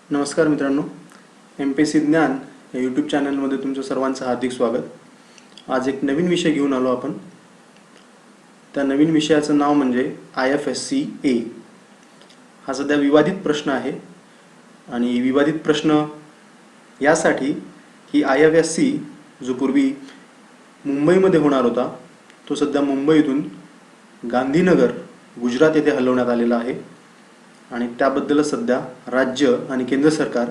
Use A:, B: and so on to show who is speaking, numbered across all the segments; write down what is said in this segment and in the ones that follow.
A: नमस्कार मित्रांनो, MPSC ज्ञान या यूट्यूब चॅनलमध्ये तुमचं सर्वांचं हार्दिक स्वागत। आज एक नवीन विषय घेऊन आलो आपण। त्या नवीन विषयाचं नाव म्हणजे IFSC A। हा सध्या विवादित प्रश्न आहे आणि विवादित प्रश्न यासाठी की IFSC जो पूर्वी मुंबईमध्ये होणार होता तो सध्या मुंबईतून गांधीनगर गुजरात येथे हलवण्यात आलेला आहे आणि त्याबद्दल सध्या राज्य आणि केंद्र सरकार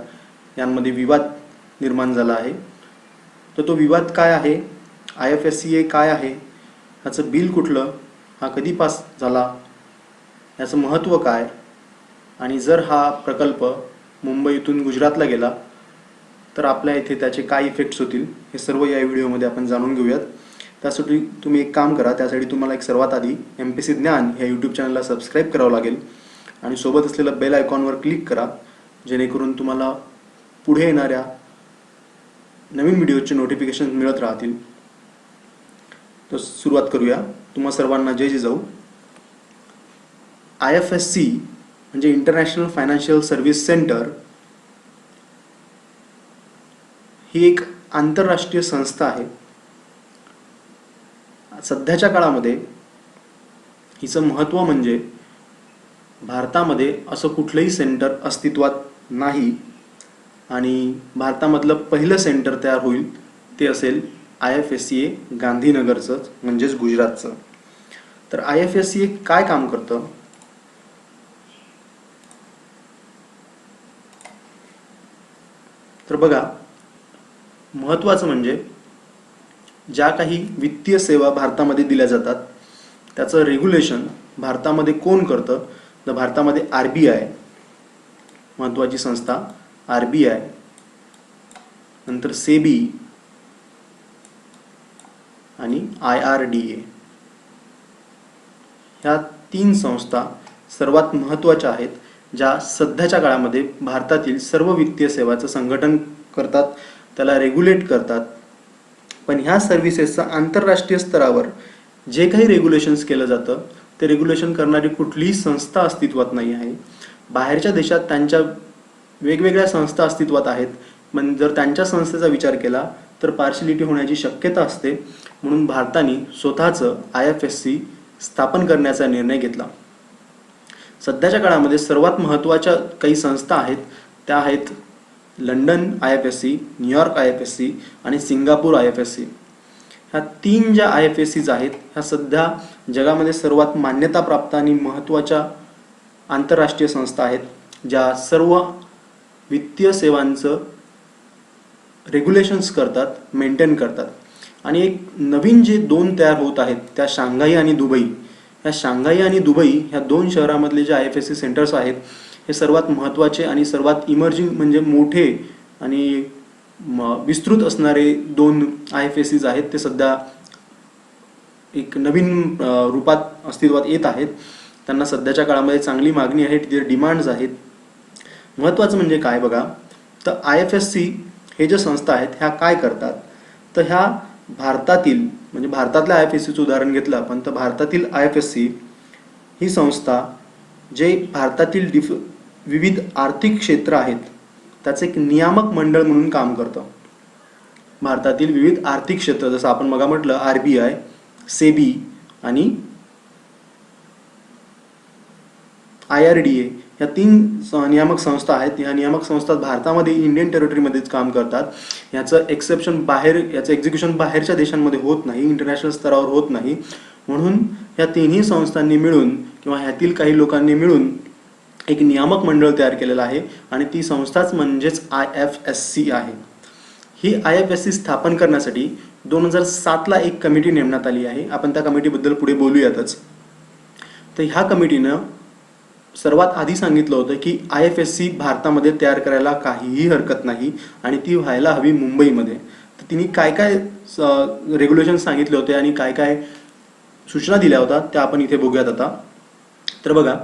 A: यांमध्ये विवाद निर्माण झाला आहे। तर तो विवाद काय आहे, IFSC A काय आहे, ह्याचं बिल कुठलं, हा कधी पास झाला, याचं महत्त्व काय, आणि जर हा प्रकल्प मुंबईतून गुजरातला गेला तर आपल्या इथे त्याचे काय इफेक्ट्स होतील हे सर्व या व्हिडिओमध्ये आपण जाणून घेऊयात। त्यासाठी तुम्ही एक काम करा, त्यासाठी तुम्हाला एक सर्वात आधी MPSC ज्ञान ह्या यूट्यूब चॅनलला सबस्क्राईब करावं लागेल आणि सोबत असलेल्या बेल आयकॉनवर क्लिक करा, जेणेकरून तुम्हाला पुढे येणाऱ्या नवीन व्हिडिओचे नोटिफिकेशन मिळत राहतील। तर सुरुवात करूया। तुम्हा सर्वांना जय जिजाऊ। IFSC म्हणजे इंटरनॅशनल फायनान्शियल सर्व्हिस सेंटर ही एक आंतरराष्ट्रीय संस्था आहे। सध्याच्या काळामध्ये हिचं महत्त्व म्हणजे भारतामध्ये असं कुठलंही सेंटर अस्तित्वात नाही आणि भारतामधलं पहिलं सेंटर तयार होईल ते असेल IFSC A गांधीनगरचं म्हणजेच गुजरातचं। तर IFSC A काय काम करतं, तर बघा, महत्त्वाचं म्हणजे ज्या काही वित्तीय सेवा भारतामध्ये दिल्या जातात त्याचं रेग्युलेशन भारतामध्ये कोण करतं, तर भारतामध्ये RBI महत्त्वाची संस्था, RBI, नंतर SEBI आणि IRDA, ह्या तीन संस्था सर्वात महत्त्वाच्या आहेत, ज्या सध्याच्या काळामध्ये भारतातील सर्व वित्तीय सेवाचं संघटन करतात, त्याला रेग्युलेट करतात। पण ह्या सर्व्हिसेसचा आंतरराष्ट्रीय स्तरावर जे काही रेग्युलेशन्स केलं जातं ते रेग्युलेशन करणारी कुठलीही संस्था अस्तित्वात नाही आहे। बाहेरच्या देशात त्यांच्या वेगवेगळ्या संस्था अस्तित्वात आहेत, पण जर त्यांच्या संस्थेचा विचार केला तर पार्शिलिटी होण्याची शक्यता असते, म्हणून भारताने स्वतःचं IFSC स्थापन करण्याचा निर्णय घेतला। सध्याच्या काळामध्ये सर्वात महत्त्वाच्या काही संस्था आहेत त्या आहेत लंडन IFSC, न्यूयॉर्क IFSC आणि सिंगापूर IFSC। ह्या तीन ज्या IFSCs आहेत ह्या सध्या जगामध्ये सर्वात मान्यताप्राप्त आणि महत्त्वाच्या आंतरराष्ट्रीय संस्था आहेत, ज्या सर्व वित्तीय सेवांचं रेग्युलेशन्स करतात, मेंटेन करतात। आणि एक नवीन जे दोन तयार होत आहेत त्या शांघाई आणि दुबई, ह्या शांघाई आणि दुबई ह्या दोन शहरामधले जे IFSC सेंटर्स आहेत हे सर्वात महत्त्वाचे आणि सर्वात इमर्जिंग म्हणजे मोठे आणि विस्तृत असणारे दोन IFSCs आहेत। ते सध्या एक नवीन रूपात अस्तित्वात येत आहेत, त्यांना सध्याच्या काळामध्ये चांगली मागणी आहे, तिथे डिमांड्स आहेत। महत्त्वाचं म्हणजे काय बघा, तर IFSC हे जे संस्था आहेत ह्या काय करतात, तर ह्या भारतातील म्हणजे भारतातल्या IFSCचं उदाहरण घेतलं आपण तर भारतातील IFSC ही संस्था जे भारतातील विविध आर्थिक क्षेत्र आहेत त्याचं एक नियामक मंडळ म्हणून काम करतं। भारतातील विविध आर्थिक क्षेत्र जसं आपण मग म्हटलं RBI, SEBI आणि IRDA ह्या तीन नियामक संस्था आहेत। ह्या नियामक संस्था भारतामध्ये इंडियन टेरिटरीमध्येच काम करतात। ह्याचं याचं एक्झिक्युशन बाहेरच्या देशांमध्ये होत नाही, इंटरनॅशनल स्तरावर होत नाही, म्हणून ह्या तिन्ही संस्थांनी मिळून किंवा ह्यातील काही लोकांनी मिळून एक नियामक मंडळ तयार केलेलं आहे आणि ती संस्थाच म्हणजेच IFSC आहे। ही IFSC स्थापन करण्यासाठी 2007ला एक कमिटी नेमण्यात आली आहे। आपण त्या कमिटीबद्दल पुढे बोलूयातच। तर ह्या कमिटीनं सर्वात आधी सांगितलं होतं की IFSC भारतामध्ये तयार करायला काहीही हरकत नाही आणि ती व्हायला हवी मुंबईमध्ये। तर तिने काय काय रेग्युलेशन सांगितले होते आणि काय काय सूचना दिल्या होत्या त्या आपण इथे बघूयात आता। तर बघा,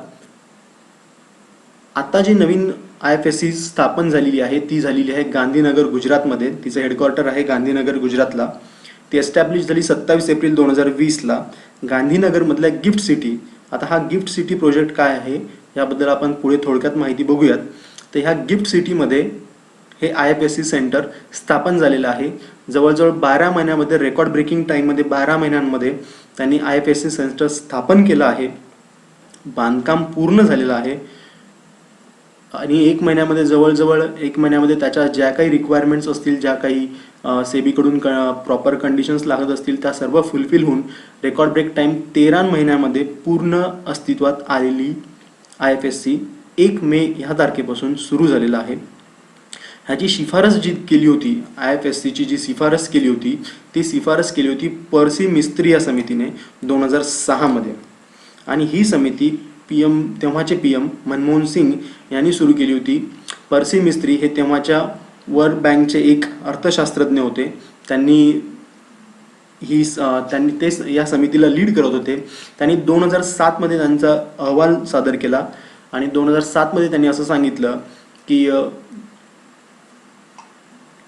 A: आता जी नवीन IFSC स्थापन झालेली आहे ती झालेली आहे गांधीनगर गुजरातमध्ये, तिचं हेडक्वार्टर आहे गांधीनगर गुजरातला। ती एस्टॅब्लिश झाली 27 एप्रिल 2020ला गांधीनगरमधल्या गिफ्ट सिटी। आता हा गिफ्ट सिटी प्रोजेक्ट काय आहे याबद्दल आपण पुढे थोडक्यात माहिती बघूयात। तर ह्या गिफ्ट सिटीमध्ये हे IFSC सेंटर स्थापन झालेलं आहे. जवळजवळ 12 महिन्यामध्ये, रेकॉर्ड ब्रेकिंग टाईममध्ये 12 महिन्यांमध्ये त्यांनी IFSC सेंटर स्थापन केलं आहे. बांधकाम पूर्ण झालेलं आहे आणि 1 महिन्यामध्ये, जवळजवळ 1 महिन्यामध्ये त्याच्या ज्या काही रिक्वायरमेंट्स असतील, ज्या काही सेबीकडून प्रॉपर कंडिशन्स लागत असतील, त्या सर्व फुलफिल होऊन रेकॉर्ड ब्रेक टाईम 13 महिन्यामध्ये पूर्ण अस्तित्वात आलेली IFSC 1 मे ह्या तारखेपासून सुरू झालेला आहे. ह्याची शिफारस जी केली होती, IFSCची जी शिफारस केली होती, ती शिफारस केली होती पर्सी मिस्त्री या समितीने 2006 मध्ये. आणि ही समिती तेव्हाचे PM मनमोहन सिंग यांनी सुरू केली होती. पर्सी मिस्त्री हे तेव्हाच्या वर्ल्ड बँकचे एक अर्थशास्त्रज्ञ होते. त्यांनी तेच या समितीला लीड करत होते. त्यांनी 2007 मध्ये त्यांचा अहवाल सादर केला आणि 2007 मध्ये त्यांनी असं सांगितलं की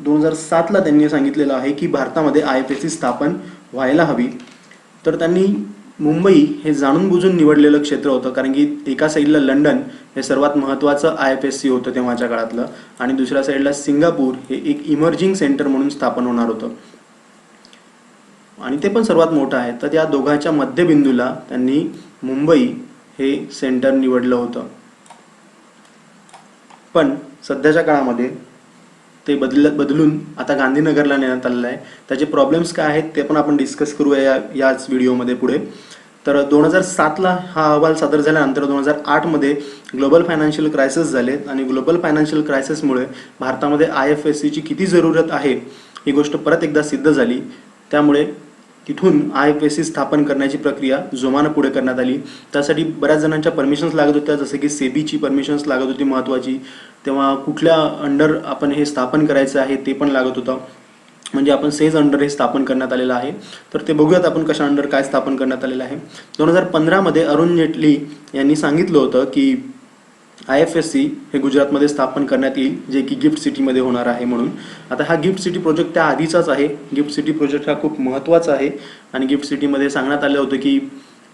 A: 2007ला त्यांनी सांगितलेलं आहे की भारतामध्ये IFSC स्थापन व्हायला हवी. तर त्यांनी मुंबई हे जाणून बुजून निवडलेलं क्षेत्र होतं, कारण की एका साईडला लंडन हे सर्वात महत्त्वाचं IFSC होतं तेव्हाच्या काळातलं आणि दुसऱ्या साईडला सिंगापूर हे एक इमर्जिंग सेंटर म्हणून स्थापन होणार होतं आणि ते पण सर्वात मोठं आहे. तर त्या दोघांच्या मध्यबिंदूला त्यांनी मुंबई हे सेंटर निवडलं होतं. पण सध्याच्या काळामध्ये ते बदलून आता गांधीनगरला नेण्यात आलेलं आहे. त्याचे प्रॉब्लेम्स काय आहेत ते पण आपण डिस्कस करूया याच व्हिडिओमध्ये पुढे. तर 2007ला हा अहवाल सादर झाल्यानंतर 2008 मध्ये ग्लोबल फायनान्शियल क्रायसिस झाले आणि ग्लोबल फायनान्शियल क्रायसिसमुळे भारतामध्ये IFSCची किती जरूरत आहे ही गोष्ट परत एकदा सिद्ध झाली. त्यामुळे तिथून IFSC स्थापन करण्याची प्रक्रिया जोमानं पुढे करण्यात आली. त्यासाठी बऱ्याच जणांच्या परमिशन्स लागत होत्या, जसं की सेबीची परमिशन्स लागत होती महत्त्वाची. तेव्हा कुठल्या अंडर आपण हे स्थापन करायचं आहे ते पण लागत होतं. म्हणजे आपण सेज अंडर हे स्थापन करण्यात आलेलं आहे. तर ते बघूयात आपण कशा अंडर काय स्थापन करण्यात आलेलं आहे. 2015 मध्ये अरुण जेटली यांनी सांगितलं होतं की IFSC हे गुजरातमध्ये स्थापन करण्यात येईल, जे की गिफ्ट सिटीमध्ये होणार आहे म्हणून. आता हा गिफ्ट सिटी प्रोजेक्ट त्या आधीचाच आहे. गिफ्ट सिटी प्रोजेक्ट हा खूप महत्त्वाचा आहे आणि गिफ्ट सिटीमध्ये सांगण्यात आलं होतं की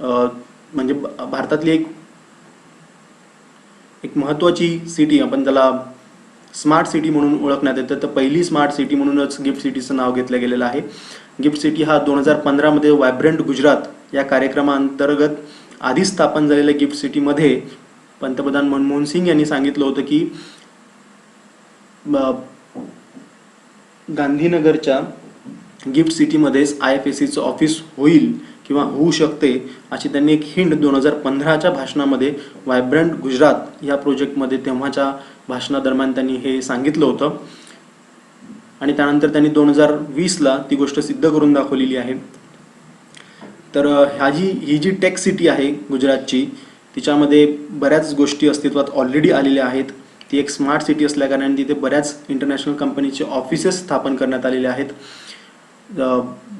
A: म्हणजे भारतातली एक महत्त्वाची सिटी, आपण त्याला स्मार्ट सिटी म्हणून ओळखण्यात येतं. तर पहिली स्मार्ट सिटी म्हणूनच गिफ्ट सिटीचं नाव घेतलं गेलेलं आहे. गिफ्ट सिटी हा 2015 मध्ये वायब्रंट गुजरात या कार्यक्रमाअंतर्गत आधी स्थापन झालेल्या गिफ्ट सिटीमध्ये पंतप्रधान मनमोहन सिंग यांनी सांगितलं होतं की गांधीनगरच्या गिफ्ट सिटीमध्येच IFSCचं ऑफिस होईल किंवा होऊ शकते, अशी त्यांनी एक हिंट 2015च्या भाषणामध्ये वायब्रंट गुजरात या प्रोजेक्टमध्ये तेव्हाच्या भाषणादरम्यान त्यांनी हे सांगितलं होतं. आणि त्यानंतर त्यांनी 2020ला ती गोष्ट सिद्ध करून दाखवलेली आहे. तर ही जी टेक सिटी आहे गुजरातची, तिच्यामध्ये बऱ्याच गोष्टी अस्तित्वात ऑलरेडी आलेल्या आहेत. ती एक स्मार्ट सिटी असल्याकारणाने तिथे बऱ्याच इंटरनॅशनल कंपनीचे ऑफिसेस स्थापन करण्यात आलेले आहेत.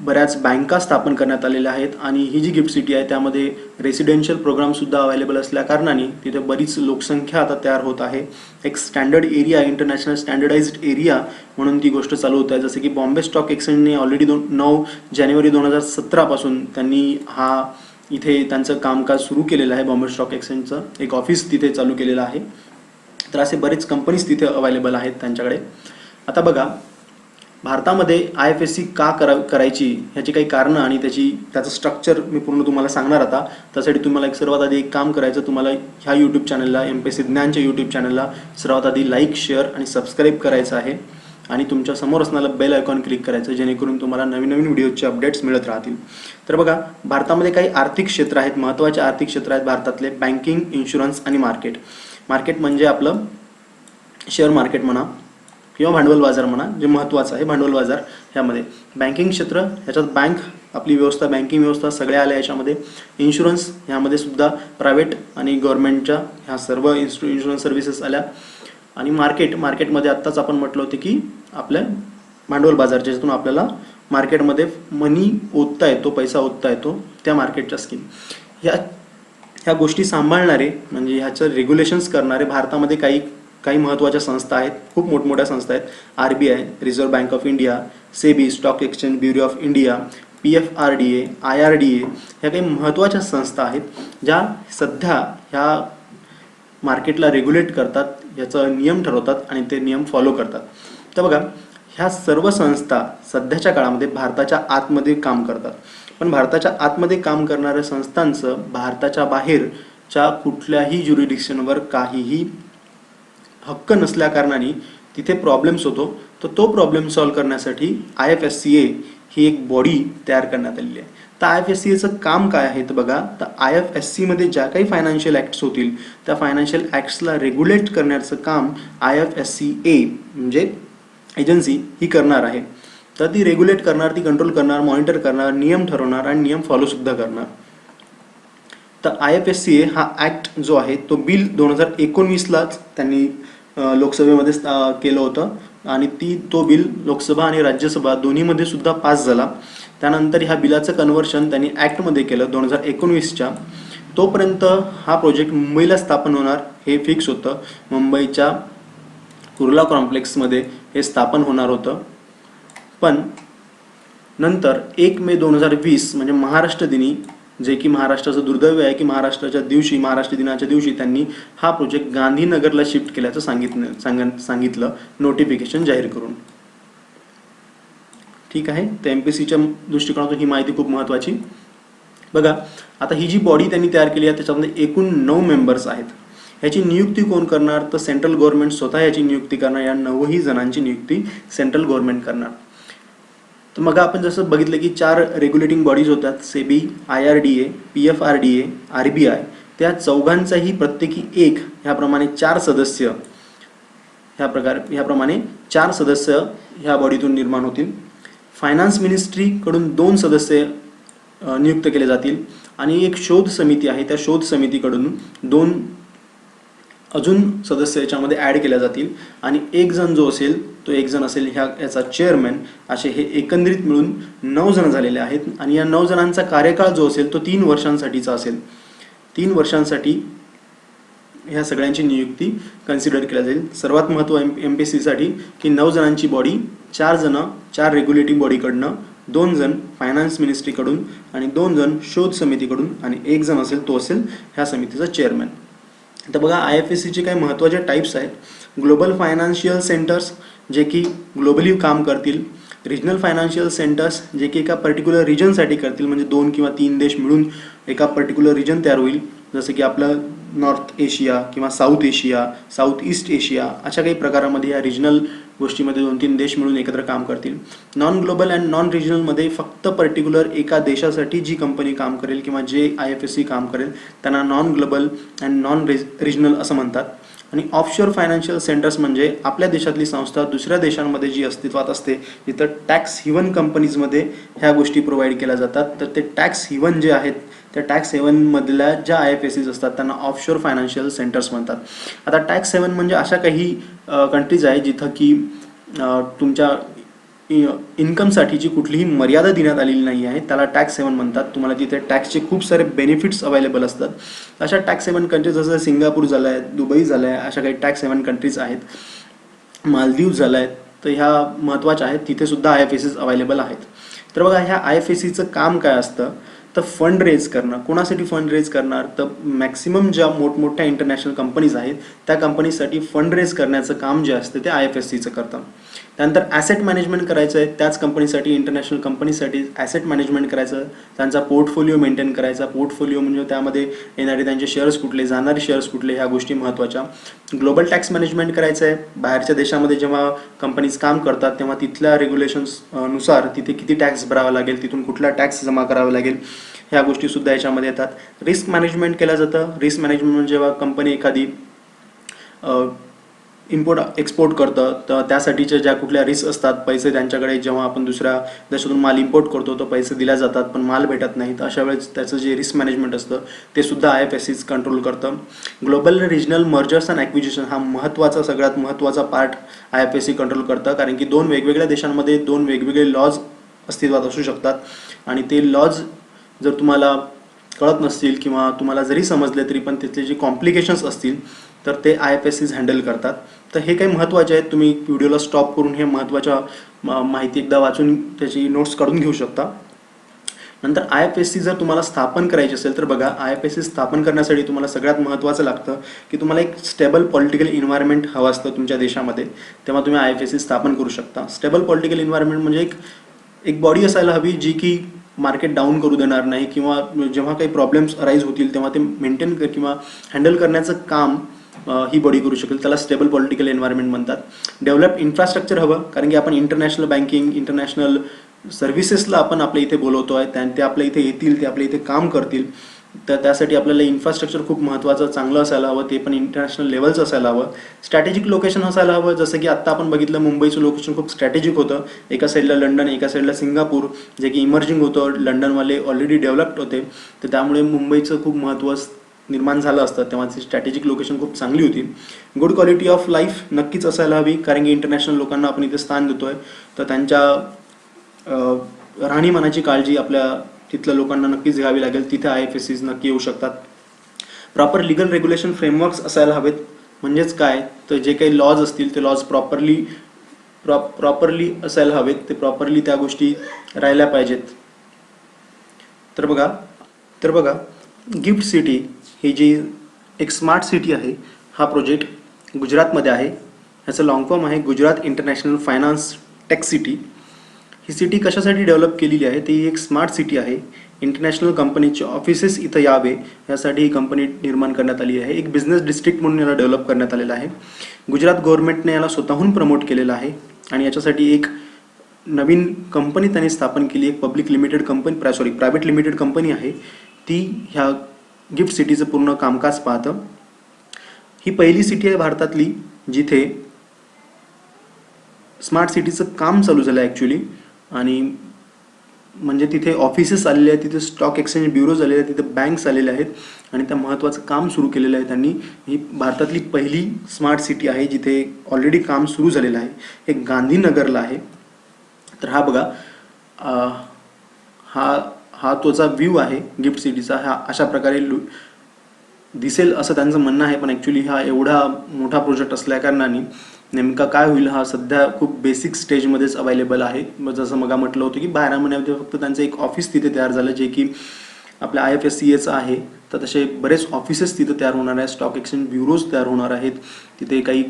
A: बऱ्याच बँका स्थापन करण्यात आलेल्या आहेत आणि ही जी गिफ्ट सिटी आहे त्यामध्ये रेसिडेन्शियल प्रोग्रामसुद्धा अवेलेबल असल्याकारणाने तिथे बरीच लोकसंख्या आता तयार होत आहे. एक standard area, international standardised area म्हणून ती गोष्ट चालू होत आहे. जसं की बॉम्बे स्टॉक एक्सचेंजने ऑलरेडी 9 जानेवारी 2017 पासून त्यांनी इथे त्यांचं कामकाज सुरू केलेलं आहे. बॉम्बे स्टॉक एक्सचेंजचं एक ऑफिस तिथे चालू केलेलं आहे. तर असे बरेच कंपनीज तिथे अवेलेबल आहेत त्यांच्याकडे. आता बघा, भारतामध्ये IFSC का करायची ह्याची काही कारणं आणि त्याचं स्ट्रक्चर मी पूर्ण तुम्हाला सांगणार. आता त्यासाठी तुम्हाला सर्वात आधी एक काम करायचं, तुम्हाला ह्या यूट्यूब चॅनलला, MPSC ज्ञानच्या यूट्यूब चॅनलला सर्वात आधी लाईक, शेअर आणि सबस्क्राईब करायचं आहे आणि तुमच्या समोर असणारा बेल आयकॉन क्लिक करायचं, जेणेकरून तुम्हाला नवीन नवीन व्हिडिओचे अपडेट्स मिळत राहतील. तर बघा, भारतामध्ये काही आर्थिक क्षेत्र आहेत, महत्त्वाचे आर्थिक क्षेत्र आहेत भारतातले: बँकिंग, इन्शुरन्स आणि मार्केट. मार्केट म्हणजे आपलं शेअर मार्केट म्हणा किंवा भांडवल बाजार म्हणा, जे महत्त्वाचं आहे भांडवल बाजार. ह्यामध्ये बँकिंग क्षेत्र, ह्याच्यात बँक आपली व्यवस्था, बँकिंग व्यवस्था सगळ्या आल्या याच्यामध्ये. इन्शुरन्स, ह्यामध्ये सुद्धा प्रायव्हेट आणि गव्हर्नमेंटच्या ह्या सर्व इन्शुरन्स सर्व्हिसेस आल्या. आणि मार्केटमध्ये आत्ताच आपण म्हटलं होतं की आपल्या भांडवल बाजार, ज्याच्यातून आपल्याला मार्केटमध्ये मनी ओतता येतो, पैसा ओतता येतो, त्या मार्केटच्या स्कीम. ह्या गोष्टी सांभाळणारे म्हणजे ह्याचं रेग्युलेशन्स करणारे भारतामध्ये काही महत्त्वाच्या संस्था आहेत, खूप मोठमोठ्या संस्था आहेत. RBI, reserve bank of India, SEBI, stock exchange bureau of India, PFRDA, IRDA, ह्या काही महत्त्वाच्या संस्था आहेत ज्या सध्या ह्या मार्केटला रेग्युलेट करतात, याचा नियम ठरवतात आणि ते नियम फॉलो करतात. तर बघा, ह्या सर्व संस्था सध्याच्या काळामध्ये भारताच्या आतमध्ये काम करतात. पण भारताच्या आतमध्ये काम करणाऱ्या संस्थांचं भारताच्या बाहेरच्या कुठल्याही ज्युरिडिक्शनवर काहीही हक्क नसल्याकारणाने तिथे प्रॉब्लेम्स होतो. तर तो प्रॉब्लेम सॉल्व्ह करण्यासाठी IFSCA ही एक बॉडी तयार करण्यात आलेली आहे. तर IFSCAचं काम काय आहे तर बघा, तर IFSC मध्ये ज्या काही फायनान्शियल ॲक्ट्स होतील त्या फायनान्शियल ॲक्ट्सला रेग्युलेट करण्याचं काम IFSCA म्हणजे एजन्सी ही करणार आहे. तर ती रेग्युलेट करणार, ती कंट्रोल करणार, मॉनिटर करणार, नियम ठरवणार आणि नियम फॉलोसुद्धा करणार. तर IFSCA हा ॲक्ट जो आहे तो बिल 2019लाच त्यांनी लोकसभेमध्ये केलं होतं आणि तो बिल लोकसभा आणि राज्यसभा दोन्हीमध्ये सुद्धा पास झाला. त्यानंतर ह्या बिलाचं कन्व्हर्शन त्यांनी ॲक्टमध्ये केलं 2019च्या. तोपर्यंत हा प्रोजेक्ट मुंबईला स्थापन होणार हे फिक्स होतं. मुंबईच्या कुर्ला कॉम्प्लेक्समध्ये हे स्थापन होणार होतं. पण नंतर 1 मे 2020 म्हणजे महाराष्ट्र दिनी, जे की महाराष्ट्राचं दुर्दैव आहे की महाराष्ट्र दिनाच्या दिवशी त्यांनी हा प्रोजेक्ट गांधीनगरला शिफ्ट केल्याचं सांगितलं नोटिफिकेशन जाहीर करून. ठीक आहे. तर MPSCच्या दृष्टिकोनातून ही माहिती खूप महत्त्वाची. बघा, आता ही जी बॉडी त्यांनी तयार केली आहे त्याच्यामध्ये एकूण 9 मेंबर्स आहेत. ह्याची नियुक्ती कोण करणार तर सेंट्रल गव्हर्नमेंट स्वतः याची नियुक्ती करणार. या 9ही जणांची नियुक्ती सेंट्रल गव्हर्नमेंट करणार. तर मग आपण जसं बघितलं की 4 रेग्युलेटिंग बॉडीज होतात, SEBI, IRDA, PFRDA, RBI. त्या चौघांचाही प्रत्येकी एक ह्याप्रमाणे 4 सदस्य ह्याप्रमाणे 4 सदस्य ह्या बॉडीतून निर्माण होतील. फायनान्स मिनिस्ट्रीकडून 2 सदस्य नियुक्त केले जातील आणि एक शोध समिती आहे, त्या शोध समितीकडून 2 अजून सदस्य याच्यामध्ये ॲड केल्या जातील आणि एक जण जो असेल तो एक जण असेल याचा चेअरमॅन. असे हे एकंदरीत मिळून 9 जण झालेले आहेत आणि या 9 जणांचा कार्यकाळ जो असेल तो 3 वर्षांसाठीचा असेल. 3 वर्षांसाठी ह्या सगळ्यांची नियुक्ती कन्सिडर केल्या जाईल. सर्वात महत्त्व MPSCसाठी की 9 जणांची बॉडी, 4 रेग्युलेटिव्ह बॉडीकडनं, 2 जण फायनान्स मिनिस्ट्रीकडून आणि 2 जण शोध समितीकडून आणि एक जण असेल तो असेल ह्या समितीचा चेअरमॅन. तर बघा, IFSCचे काही महत्त्वाचे टाईप्स आहेत. ग्लोबल फायनान्शियल सेंटर्स जे की ग्लोबली काम करतील. रिजनल फायनान्शियल सेंटर्स जे की एका पर्टिक्युलर रिजनसाठी करतील, म्हणजे 2 किंवा 3 देश मिळून एका पर्टिक्युलर रिजन तयार होईल. जसं की आपलं नॉर्थ एशिया किंवा south Asia, south east Asia अशा काही प्रकारामध्ये या रिजनल गोष्टीमध्ये 2-3 देश मिळून एकत्र काम करतील. नॉन ग्लोबल अँड नॉन रिजनलमध्ये फक्त पर्टिक्युलर एका देशासाठी जी कंपनी काम करेल किंवा जे IFSC काम करेल त्यांना non global and non regional असं म्हणतात. आणि ऑफशोर फायनान्शियल सेंटर्स म्हणजे आपल्या देशातली संस्था दुसऱ्या देशांमध्ये जी अस्तित्वात असते, जिथं टॅक्स हिवन कंपनीजमध्ये ह्या गोष्टी प्रोव्हाइड केल्या जातात. तर ते टॅक्स हिवन जे आहेत त्या टॅक्स हेवनमधल्या ज्या IFSCs असतात त्यांना ऑफशोर फायनान्शियल सेंटर्स म्हणतात. आता टॅक्स हेवन म्हणजे अशा काही कंट्रीज आहे जिथं की तुमच्या इन्कमसाठीची कुठलीही मर्यादा देण्यात आलेली नाही आहे, त्याला टॅक्स हेवन म्हणतात. तुम्हाला तिथे टॅक्सचे खूप सारे बेनिफिट्स अवेलेबल असतात. अशा टॅक्स हेवन कंट्रीज जसं सिंगापूर झालं आहे, दुबई झालं आहे, अशा काही टॅक्स हेवन कंट्रीज आहेत. मालदीव झालं आहे. तर ह्या महत्त्वाच्या आहेत, तिथे सुद्धा IFSCs अवेलेबल आहेत. तर बघा, ह्या IFSCचं काम काय असतं तर फंड रेज करणं. कोणासाठी फंड रेज करणार तर मॅक्सिमम ज्या मोठमोठ्या इंटरनॅशनल कंपनीज आहेत त्या कंपनीसाठी फंड रेज करण्याचं काम जे असतं ते IFSCचं करतं. त्यानंतर ॲसेट मॅनेजमेंट करायचं आहे, त्याच कंपनीसाठी इंटरनॅशनल कंपनीसाठी ॲसेट मॅनेजमेंट करायचं, त्यांचा पोर्टफोलिओ मेंटेन करायचा. पोर्टफोलिओ म्हणजे त्यामध्ये येणारे त्यांचे शेअर्स कुठले, जाणारे शेअर्स कुठले, ह्या गोष्टी महत्त्वाच्या. ग्लोबल टॅक्स मॅनेजमेंट करायचं आहे. बाहेरच्या देशामध्ये जेव्हा कंपनीज काम करतात तेव्हा तिथल्या रेग्युलेशन्स नुसार तिथे किती टॅक्स भरावा लागेल, तिथून कुठला टॅक्स जमा करावा लागेल, ह्या गोष्टीसुद्धा याच्यामध्ये येतात. रिस्क मॅनेजमेंट केलं जातं. रिस्क मॅनेजमेंट म्हणजे जेव्हा कंपनी एखादी इम्पोर्ट एक्सपोर्ट करतं तर त्यासाठीच्या ज्या कुठल्या रिस्क असतात, पैसे त्यांच्याकडे जेव्हा आपण दुसऱ्या देशातून माल इम्पोर्ट करतो तर पैसे दिल्या जातात पण माल भेटत नाही, तर अशा वेळेस त्याचं जे रिस्क मॅनेजमेंट असतं ते सुद्धा IFSCs कंट्रोल करतं. Global regional mergers and acquisition हा महत्त्वाचा, सगळ्यात महत्त्वाचा पार्ट IFSC कंट्रोल करतं. कारण की 2 वेगवेगळ्या देशांमध्ये 2 वेगवेगळे लॉज अस्तित्वात असू शकतात आणि ते लॉज जर तुम्हाला कळत नसतील किंवा तुम्हाला जरी समजले तरी पण तिथले जे कॉम्प्लिकेशन्स असतील तर ते IFSCs हँडल करतात. तर हे काही महत्त्वाचे आहेत. तुम्ही व्हिडिओला स्टॉप करून हे महत्त्वाच्या माहिती एकदा वाचून त्याची नोट्स काढून घेऊ शकता. नंतर IFSC जर तुम्हाला स्थापन करायची असेल तर बघा, IFSC स्थापन करण्यासाठी तुम्हाला सगळ्यात महत्त्वाचं लागतं की तुम्हाला एक स्टेबल पॉलिटिकल इन्व्हायरमेंट हवं असतं तुमच्या देशामध्ये, तेव्हा तुम्ही IFSC स्थापन करू शकता. स्टेबल पॉलिटिकल इन्व्हायरमेंट म्हणजे एक बॉडी असायला हवी जी की मार्केट डाऊन करू देणार नाही, किंवा जेव्हा काही प्रॉब्लेम्स अराईज होतील तेव्हा ते मेंटेन किंवा हँडल करण्याचं काम ही बॉडी करू शकेल. त्याला स्टेबल पॉलिटिकल एन्व्हायरमेंट म्हणतात. डेव्हलप इन्फ्रास्ट्रक्चर हवं, कारण की आपण इंटरनॅशनल बँकिंग, इंटरनॅशनल सर्व्हिसेसला आपण आपल्या इथे बोलवतो आहे, ते आपल्या इथे येतील, ते आपल्या इथे काम करतील. तर त्यासाठी आपल्याला इन्फ्रास्ट्रक्चर खूप महत्त्वाचं चांगलं असायला हवं, ते पण इंटरनॅशनल लेवलचं असायला हवं. स्ट्रॅटेजिक लोकेशन असायला हवं, जसं की आत्ता आपण बघितलं मुंबईचं लोकेशन खूप स्ट्रॅटेजिक होतं. एका साईडला लंडन, एका साईडला सिंगापूर, जे की इमर्जिंग होतं. लंडनवाले ऑलरेडी डेव्हलप्ड होते, तर त्यामुळे मुंबईचं खूप महत्त्व निर्माण झालं असतं. तेव्हा ती स्ट्रॅटेजिक लोकेशन खूप चांगली होती. गुड क्वालिटी ऑफ लाईफ नक्कीच असायला हवी, कारण की इंटरनॅशनल लोकांना आपण इथे स्थान देतोय, तर त्यांच्या राहणीमानाची काळजी आपल्या तिथल्या लोकांना नक्कीच घ्यावी लागेल. तिथे IFSCs नक्की येऊ शकतात. प्रॉपर लिगल रेग्युलेशन फ्रेमवर्क्स असायला हवेत. म्हणजेच काय, तर जे काही लॉज असतील ते लॉज प्रॉपरली असायला हवेत, ते प्रॉपरली त्या गोष्टी राहिल्या पाहिजेत. तर बघा गिफ्ट सिटी ही जी एक स्मार्ट सिटी आहे, हा प्रोजेक्ट गुजरातमध्ये आहे. ह्याचं लॉंग फॉर्म आहे Gujarat international finance tech city. ही सिटी कशासाठी डेव्हलप केलेली आहे, ती एक स्मार्ट सिटी आहे. इंटरनॅशनल कंपनीचे ऑफिसेस इथं यावे यासाठी ही कंपनी निर्माण करण्यात आली आहे. एक बिझनेस डिस्ट्रिक्ट म्हणून याला डेव्हलप करण्यात आलेलं आहे. गुजरात गव्हर्नमेंटने याला स्वतःहून प्रमोट केलेलं आहे, आणि याच्यासाठी एक नवीन कंपनी त्यांनी स्थापन केली. एक प्रायव्हेट लिमिटेड कंपनी आहे, ती ह्या गिफ्ट सिटीचं पूर्ण कामकाज पाहतं. ही पहिली सिटी आहे भारतातली जिथे स्मार्ट सिटीचं काम चालू झालं आहे ॲक्च्युली. आणि म्हणजे तिथे ऑफिसेस आलेले आहेत, तिथे स्टॉक एक्सचेंज ब्युरोज आलेले आहेत, तिथे बँक्स आलेले आहेत, आणि त्या महत्त्वाचं काम सुरू केलेलं आहे त्यांनी. ही भारतातली पहिली स्मार्ट सिटी आहे जिथे ऑलरेडी काम सुरू झालेलं आहे. हे गांधीनगरला आहे. तर हा बघा, हा तोचा व्ह्यू आहे गिफ्ट सिटीचा. हा अशा प्रकारे दिसेल असं त्यांचं म्हणणं आहे, पण ॲक्च्युली हा एवढा मोठा प्रोजेक्ट असल्याकारणाने नेमका काय होईल हा सध्या खूप बेसिक स्टेजमध्येच अवेलेबल आहे. जसं मग म्हटलं होतं की 12 महिन्यामध्ये फक्त त्यांचं एक ऑफिस तिथे तयार झालं, जे की आपल्या IFSCAचं आहे. तर तसे बरेच ऑफिसेस तिथे तयार होणार आहेत, स्टॉक एक्सचेंज ब्युरोज तयार होणार आहेत, तिथे काही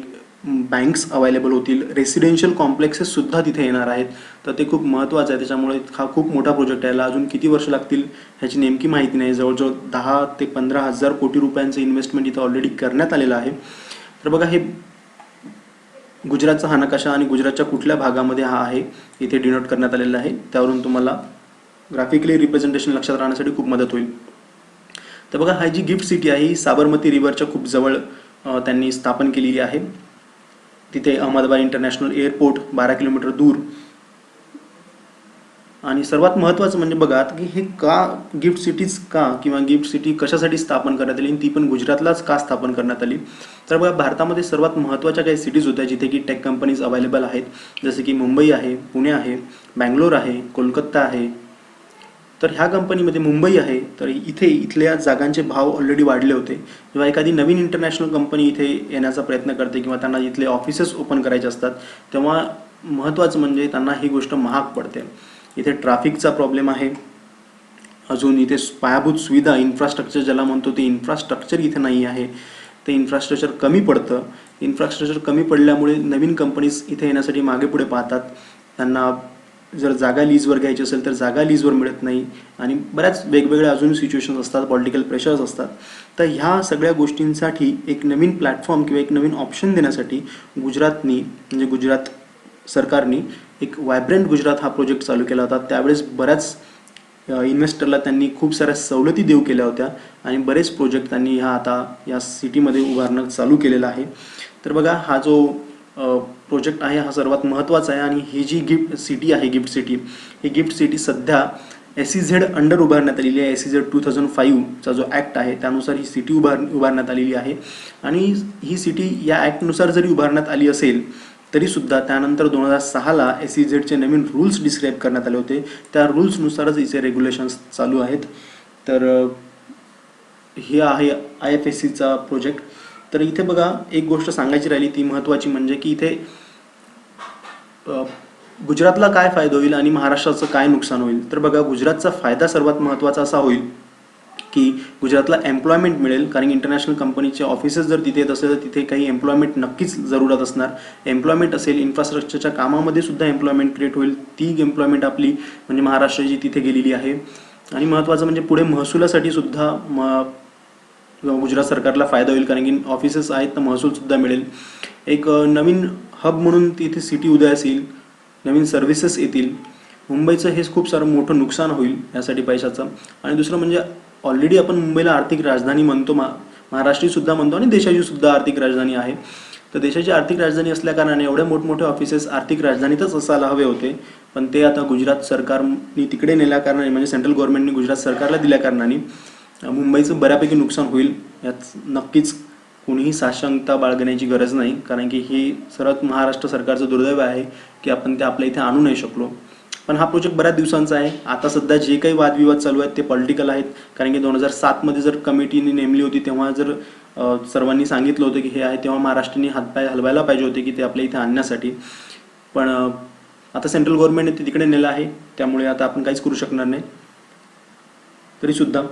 A: बँक्स अवेलेबल होतील, रेसिडेन्शियल कॉम्प्लेक्सेससुद्धा तिथे येणार आहेत. तर ते खूप महत्त्वाचं आहे. त्याच्यामुळे हा खूप मोठा प्रोजेक्ट आहे. याला अजून किती वर्ष लागतील ह्याची नेमकी माहिती नाही. जवळजवळ 10 ते 15 हजार कोटी रुपयांचं इन्व्हेस्टमेंट इथं ऑलरेडी करण्यात आलेलं आहे. तर बघा, हे गुजरातचा हा नकाशा आणि गुजरातच्या कुठल्या भागामध्ये हा आहे इथे डिनोट करण्यात आलेला आहे. त्यावरून तुम्हाला ग्राफिकली रिप्रेझेंटेशन लक्षात राहण्यासाठी खूप मदत होईल. तर बघा, हा जी गिफ्ट सिटी आहे ही साबरमती रिव्हरच्या खूप जवळ त्यांनी स्थापन केलेली आहे. तिथे अहमदाबाद इंटरनॅशनल एअरपोर्ट 12 किलोमीटर दूर. आणि सर्वात महत्त्वाचं म्हणजे बघा की हे गिफ्ट सिटीज किंवा गिफ्ट सिटी कशासाठी स्थापन करण्यात आली, ती पण गुजरातलाच का स्थापन करण्यात आली. तर बघा, भारतामध्ये सर्वात महत्त्वाच्या काही सिटीज होत्या जिथे की टेक कंपनीज अवेलेबल आहेत, जसे की मुंबई आहे, पुणे आहे, बँगलोर आहे, कोलकाता आहे. तर ह्या कंपनीमध्ये मुंबई आहे, तर इथल्या जागांचे भाव ऑलरेडी वाढले होते. जेव्हा एखादी नवीन इंटरनॅशनल कंपनी इथे येण्याचा प्रयत्न करते किंवा त्यांना इथले ऑफिसेस ओपन करायचे असतात, तेव्हा महत्त्वाचं म्हणजे त्यांना ही गोष्ट महाग पडते. इथे ट्रॅफिकचा प्रॉब्लेम आहे, अजून इथे पायाभूत सुविधा, इन्फ्रास्ट्रक्चर ज्याला म्हणतो ते इन्फ्रास्ट्रक्चर इथे नाही आहे. ते इन्फ्रास्ट्रक्चर कमी पडतं. इन्फ्रास्ट्रक्चर कमी पडल्यामुळे नवीन कंपनीज इथे येण्यासाठी मागे पुढे पाहतात. त्यांना जर जागा लीजवर घ्यायची असेल तर जागा लीजवर मिळत नाही, आणि बऱ्याच वेगवेगळ्या अजून सिच्युएशन्स असतात, पॉलिटिकल प्रेशर्स असतात. तर ह्या सगळ्या गोष्टींसाठी एक नवीन प्लॅटफॉर्म किंवा एक नवीन ऑप्शन देण्यासाठी गुजरात सरकारने एक व्हायब्रंट गुजरात हा प्रोजेक्ट चालू केला होता. त्यावेळेस बऱ्याच इन्व्हेस्टरला त्यांनी खूप साऱ्या सवलती देऊ केल्या होत्या, आणि बरेच प्रोजेक्ट त्यांनी आता या सिटीमध्ये उभारणं चालू केलेलं आहे. तर बघा, हा जो प्रोजेक्ट आहे हा सर्वात महत्त्वाचा आहे. आणि ही जी गिफ्ट सिटी आहे, ही गिफ्ट सिटी सध्या SEZ अंडर उभारण्यात आलेली आहे. SEZ 2005चा जो ॲक्ट आहे त्यानुसार ही सिटी उभारण्यात आलेली आहे. आणि ही सिटी या ॲक्टनुसार जरी उभारण्यात आली असेल तरीसुद्धा त्यानंतर 2006ला SEZचे नवीन रूल्स डिस्क्राईब करण्यात आले होते. त्या रूल्सनुसारच इथे रेग्युलेशन्स चालू आहेत. तर हे आहे IFSCचा प्रोजेक्ट. तर इथे बघा, एक गोष्ट सांगायची राहिली ती महत्त्वाची, म्हणजे की इथे गुजरातला काय फायदा होईल आणि महाराष्ट्राचं काय नुकसान होईल? तर बघा, गुजरातचा फायदा सर्वात महत्त्वाचा असा होईल की गुजरातला एम्प्लॉयमेंट मिळेल, कारण की इंटरनॅशनल कंपनीचे ऑफिसेस जर तिथे येत असेल तर तिथे काही एम्प्लॉयमेंट नक्कीच जरूरत असणार. एम्प्लॉयमेंट असेल, इन्फ्रास्ट्रक्चरच्या कामामध्ये सुद्धा एम्प्लॉयमेंट क्रिएट होईल. ती एम्प्लॉयमेंट आपली म्हणजे महाराष्ट्राची तिथे गेलेली आहे. आणि महत्त्वाचं म्हणजे पुढे महसुलासाठी सुद्धा गुजरात सरकारला फायदा होईल, कारण की ऑफिसेस आहेत तर महसूलसुद्धा मिळेल. एक नवीन हब म्हणून तिथे सिटी उदयास येईल, नवीन सर्व्हिसेस येतील. मुंबईचं हे खूप सारं मोठं नुकसान होईल यासाठी पैशाचं. आणि दुसरं म्हणजे ऑलरेडी आपण मुंबईला आर्थिक राजधानी म्हणतो, महाराष्ट्रीसुद्धा म्हणतो आणि देशाची सुद्धा आर्थिक राजधानी आहे. तर देशाची आर्थिक राजधानी असल्याकारणाने एवढे मोठमोठे ऑफिसेस आर्थिक राजधानीतच असायला हवे होते, पण ते आता गुजरात सरकारने तिकडे नेल्याकारणाने, म्हणजे सेंट्रल गव्हर्नमेंटने गुजरात सरकारला दिल्याकारणाने मुंबईचं बऱ्यापैकी नुकसान होईल. यात नक्कीच कोणीही साशंकता बाळगण्याची गरज नाही, कारण की हे सर्वात महाराष्ट्र सरकारचं दुर्दैव आहे की आपण ते आपल्या इथे आणू नाही शकलो. पण हा प्रोजेक्ट बऱ्याच दिवसांचा आहे. आता सध्या जे काही वादविवाद चालू आहेत ते पॉलिटिकल आहेत, कारण की 2007मध्ये जर कमिटीने नेमली होती तेव्हा जर सर्वांनी सांगितलं होतं की हे आहे, तेव्हा महाराष्ट्राने हातपाय हलवायला पाहिजे होते की ते आपल्या इथे आणण्यासाठी. पण आता सेंट्रल गव्हर्नमेंटने ते तिकडे नेलं आहे, त्यामुळे आता आपण काहीच करू शकणार नाही. तरीसुद्धा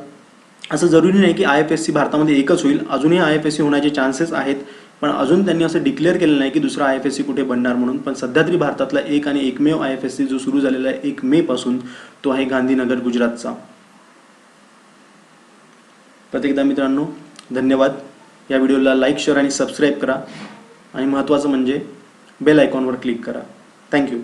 A: असं जरुरी नाही की IFSC भारतामध्ये एकच होईल. अजूनही IFSC होण्याचे चान्सेस आहेत, पण अजून त्यांनी असं डिक्लेअर केलं नाही की दुसरा IFSC कुठे बनणार म्हणून. पण सध्या तरी भारतातला एक आणि एकमेव IFSC जो सुरू झालेला आहे 1 मे पासून, तो आहे गांधीनगर गुजरातचा. प्रत्येकदा मित्रांनो, धन्यवाद. या व्हिडिओला लाईक, शेअर आणि सबस्क्राईब करा, आणि महत्त्वाचं म्हणजे बेल आयकॉनवर क्लिक करा. थँक्यू.